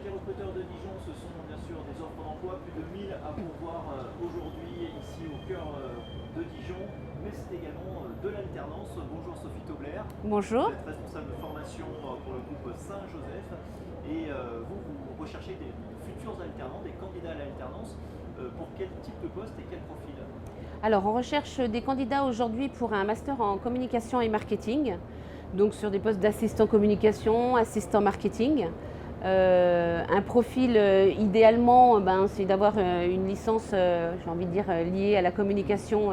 Collège des recruteurs de Dijon, ce sont bien sûr des offres d'emploi, plus de 1000 à pourvoir aujourd'hui ici au cœur de Dijon, mais c'est également de l'alternance. Bonjour Sophie Taubler. Bonjour. Vous êtes responsable de formation pour le groupe Saint-Joseph et vous recherchez des futurs alternants, des candidats à l'alternance. Pour quel type de poste et quel profil? Alors, on recherche des candidats aujourd'hui pour un master en communication et marketing, donc sur des postes d'assistant communication, assistant marketing. Un profil idéalement, c'est d'avoir une licence, j'ai envie de dire, liée à la communication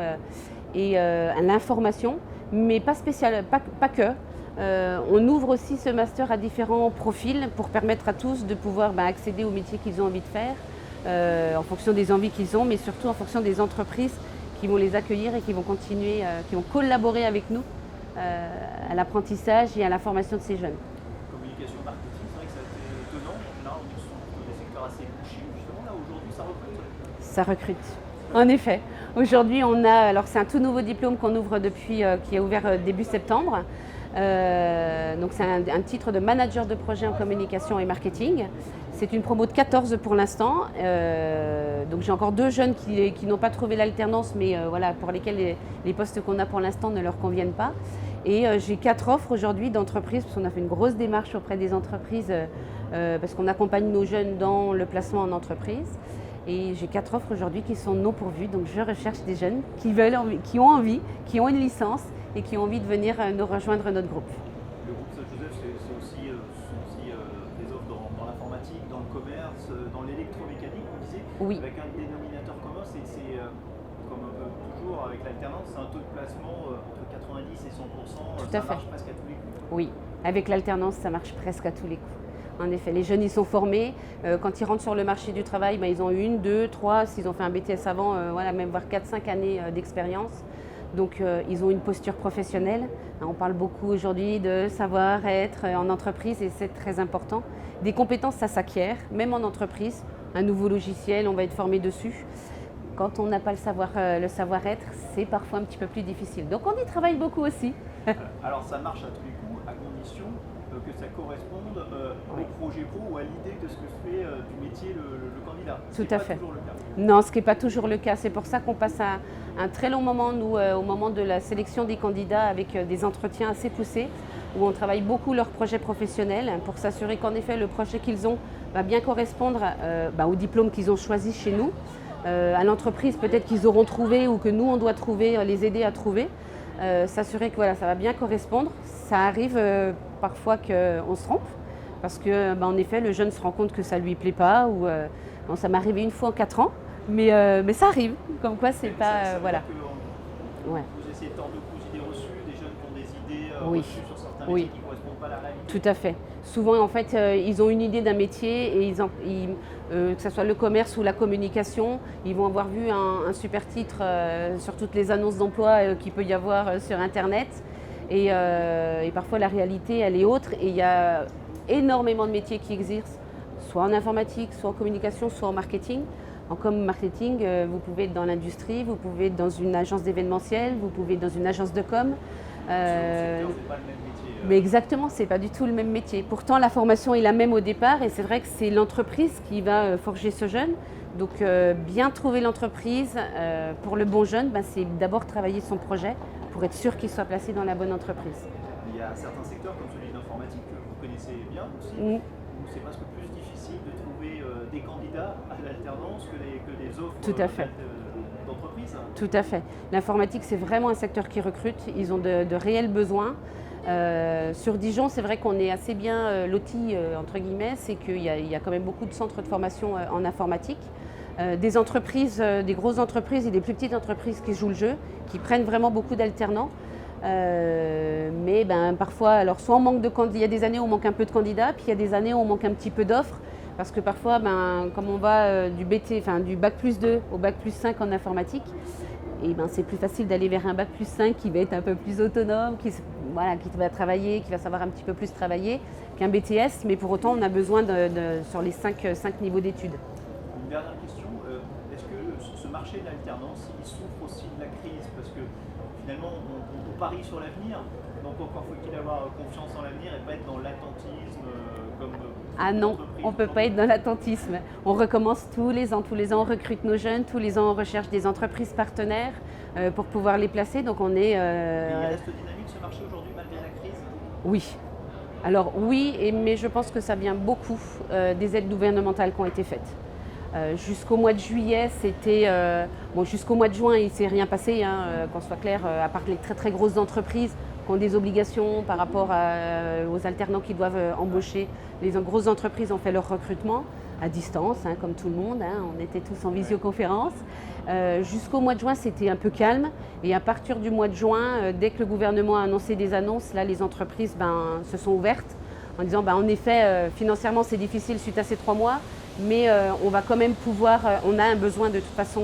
et à l'information, mais pas spécial, pas que. On ouvre aussi ce master à différents profils pour permettre à tous de pouvoir accéder au métier qu'ils ont envie de faire, en fonction des envies qu'ils ont, mais surtout en fonction des entreprises qui vont les accueillir et qui vont continuer, qui vont collaborer avec nous à l'apprentissage et à la formation de ces jeunes. Communication marketing, c'est vrai que ça a été étonnant. En général, on est sur des secteurs assez bouchés. Justement, là, aujourd'hui, ça recrute. Ça recrute, en effet. Aujourd'hui, on a, alors c'est un tout nouveau diplôme qu'on ouvre depuis, qui est ouvert début septembre. Donc c'est un titre de manager de projet en communication et marketing. C'est une promo de 14 pour l'instant. Donc j'ai encore 2 jeunes qui n'ont pas trouvé l'alternance, mais voilà, pour lesquels les postes qu'on a pour l'instant ne leur conviennent pas. Et j'ai 4 offres aujourd'hui d'entreprises, parce qu'on a fait une grosse démarche auprès des entreprises, parce qu'on accompagne nos jeunes dans le placement en entreprise. Et j'ai 4 offres aujourd'hui qui sont non pourvues. Donc je recherche des jeunes qui ont envie, qui ont une licence et qui ont envie de venir nous rejoindre notre groupe. Le groupe Saint-Joseph, c'est aussi, des offres dans l'informatique, dans le commerce, dans l'électromécanique, vous disiez, Oui. avec un dénominateur commun, c'est comme un peu toujours avec l'alternance, c'est un taux de placement entre 90 et 100%, Tout ça à fait. marche presque à tous les coups. Oui, avec l'alternance, ça marche presque à tous les coups. En effet, les jeunes, ils sont formés. Quand ils rentrent sur le marché du travail, ils ont 1, 2, 3, s'ils ont fait un BTS avant, voilà, même voire 4, 5 années d'expérience. Donc, ils ont une posture professionnelle. On parle beaucoup aujourd'hui de savoir-être en entreprise et c'est très important. Des compétences, ça s'acquiert, même en entreprise. Un nouveau logiciel, on va être formé dessus. Quand on n'a pas le savoir-être, c'est parfois un petit peu plus difficile. Donc, on y travaille beaucoup aussi. Alors ça marche à tous les coups, à condition que ça corresponde au projet pro ou à l'idée de ce que fait du métier le candidat. Tout à fait. C'est pas toujours le cas. Non, ce qui n'est pas toujours le cas. C'est pour ça qu'on passe un très long moment, nous, au moment de la sélection des candidats, avec des entretiens assez poussés, où on travaille beaucoup leur projet professionnel pour s'assurer qu'en effet, le projet qu'ils ont va bien correspondre au diplôme qu'ils ont choisi chez nous, à l'entreprise peut-être qu'ils auront trouvé ou que nous, on doit trouver, les aider à trouver. S'assurer que voilà, ça va bien correspondre. Ça arrive parfois qu'on se trompe, parce que en effet, le jeune se rend compte que ça ne lui plaît pas, ou bon, ça m'est arrivé une fois en 4 ans, mais ça arrive, comme quoi c'est pas... Ça veut voilà. dire que Ouais. vous essayez de tordre le cou aux idées reçues, des jeunes qui ont des idées Oui. reçues sur certains Oui. métiers qui ne correspondent pas à la réalité. Tout à fait. Souvent, en fait, ils ont une idée d'un métier et que ce soit le commerce ou la communication, ils vont avoir vu un super titre sur toutes les annonces d'emploi qu'il peut y avoir sur Internet. Et parfois, la réalité, elle est autre. Et il y a énormément de métiers qui existent, soit en informatique, soit en communication, soit en marketing. En marketing, vous pouvez être dans l'industrie, vous pouvez être dans une agence d'événementiel, vous pouvez être dans une agence de com. C'est pas le même métier. Mais exactement, c'est pas du tout le même métier. Pourtant, la formation est la même au départ et c'est vrai que c'est l'entreprise qui va forger ce jeune. Donc, bien trouver l'entreprise pour le bon jeune, c'est d'abord travailler son projet pour être sûr qu'il soit placé dans la bonne entreprise. Il y a certains secteurs comme celui de l'informatique que vous connaissez bien aussi, où c'est presque plus difficile de trouver des candidats à l'alternance que des offres Tout à fait. d'entreprise. Tout à fait. L'informatique, c'est vraiment un secteur qui recrute. Ils ont de réels besoins. Sur Dijon, c'est vrai qu'on est assez bien loti, entre guillemets, c'est qu'il y a quand même beaucoup de centres de formation en informatique. Des entreprises, des grosses entreprises et des plus petites entreprises qui jouent le jeu, qui prennent vraiment beaucoup d'alternants. Mais parfois, alors soit on manque de candidats, il y a des années où on manque un peu de candidats, puis il y a des années où on manque un petit peu d'offres, parce que parfois, comme on va du bac plus 2 au bac plus 5 en informatique, et c'est plus facile d'aller vers un bac plus 5 qui va être un peu plus autonome, qui va travailler, qui va savoir un petit peu plus travailler qu'un BTS, mais pour autant on a besoin sur les 5 niveaux d'études. Une dernière question, est-ce que ce marché de l'alternance, il souffre aussi de la crise? Parce que finalement on parie sur l'avenir, donc encore faut-il avoir confiance en l'avenir et pas être dans l'attentisme comme Ah non, d'entreprises on ne peut pas être dans l'attentisme. On recommence tous les ans, on recrute nos jeunes, tous les ans on recherche des entreprises partenaires pour pouvoir les placer. Donc on est... Et il reste dynamique ce marché aujourd'hui malgré la crise? Oui. Alors oui, mais je pense que ça vient beaucoup des aides gouvernementales qui ont été faites. Jusqu'au mois de juillet, c'était... bon, jusqu'au mois de juin, il ne s'est rien passé, hein, qu'on soit clair, à part les très très grosses entreprises qui ont des obligations par rapport aux alternants qui doivent embaucher. Les grosses entreprises ont fait leur recrutement à distance, hein, comme tout le monde, hein, on était tous en visioconférence. Jusqu'au mois de juin, c'était un peu calme. Et à partir du mois de juin, dès que le gouvernement a annoncé des annonces, là, les entreprises se sont ouvertes en disant, en effet, financièrement, c'est difficile suite à ces 3 mois, mais on va quand même pouvoir, on a un besoin de toute façon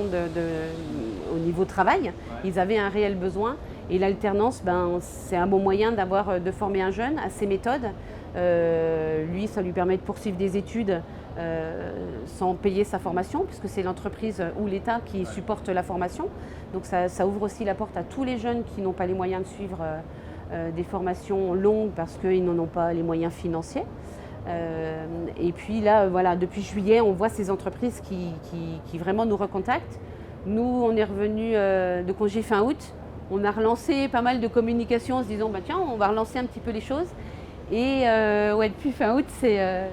au niveau travail. Ils avaient un réel besoin. Et l'alternance, c'est un bon moyen de former un jeune à ces méthodes. Lui, ça lui permet de poursuivre des études sans payer sa formation, puisque c'est l'entreprise ou l'État qui supporte la formation. Donc ça ouvre aussi la porte à tous les jeunes qui n'ont pas les moyens de suivre des formations longues parce qu'ils n'en ont pas les moyens financiers. Et puis là, voilà, depuis juillet, on voit ces entreprises qui vraiment nous recontactent. Nous, on est revenus de congé fin août. On a relancé pas mal de communication en se disant, tiens, on va relancer un petit peu les choses. Et depuis fin août, c'est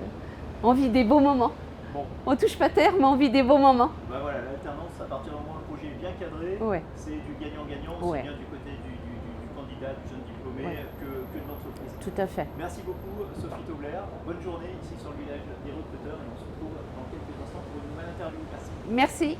on vit des beaux moments. Bon. On touche pas terre, mais on vit des beaux moments. Voilà, l'alternance, à partir du moment où le projet est bien cadré, c'est du gagnant-gagnant, aussi bien du côté du candidat, du jeune diplômé, que de l'entreprise. Tout à fait. Merci beaucoup, Sophie Taubler. Bonne journée ici sur le village des recruteurs et on se retrouve dans quelques instants pour une nouvelle interview. Merci. Merci.